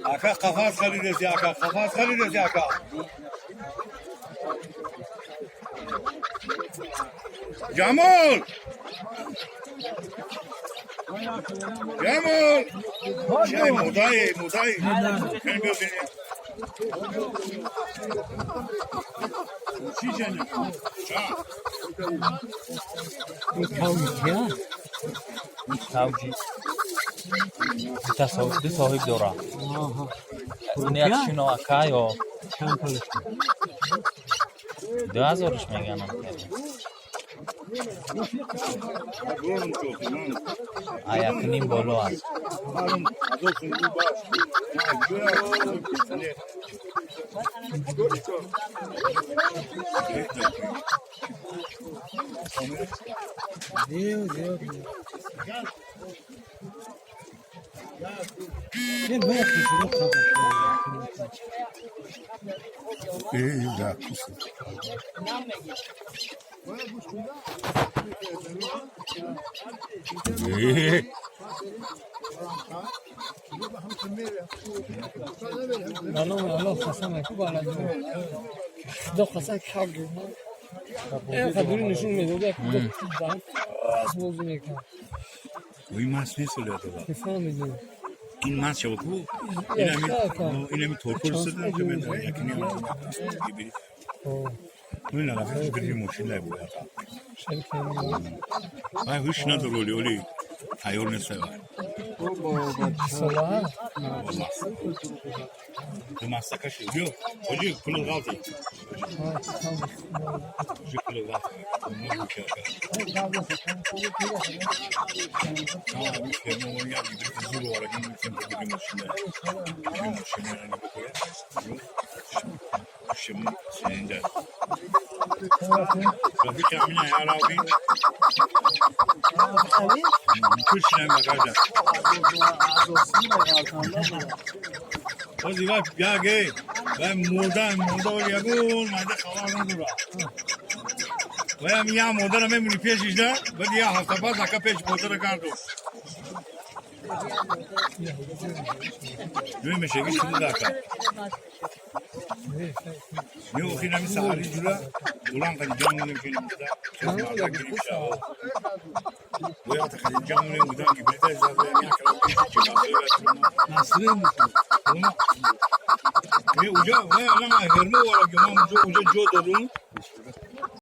آقا قفس خریدی آقا قفس خریدی آقا جمال جمال چه مودای خیلی ببینیم چی جنیم تاوجی تصاوبی صاحب داره اون یکشون آکا یا 2000ش میگن یکنیم بالا هست الان خواستم اکو بالا دو خواستم کاغی این خبری نشون میده که دو باز موضوع میکنه وی ماست نیست لیاده با میفهمیدی این ماست شو کو اینمی تورکور سردن که من یکنی هم ببینی این نگاه بری ماشین لای بود من هیچ نداره اولی ایار نیست صلاح bu masaka şey yok. Hoca kulu kaldı. Hoca kulu kaldı. Bunu bu şey yapar. Tamam, bir şey mi oynar gibi bir zor olarak bir maşine. Bir maşine yani bu koyar. Şimdi seninle. Tabii ki amina ya Rabbi. Kuşla bagajda. Hadi bak ya gel. Ben moda yagul mada khawaran dura. Ve miya moda na memni peş işte. Ve ya hafta baz aka peş moda kardo. Ne meşegi şimdi daka. Ne o kina mi sahari jula. Ulan kan jamu ne film da. Sonra girip şao. Bu ya ta kan jamu ne udan gibi de zaten ya kala. Nasıl Ama ve uca ve alama herno olarak yamam uca darun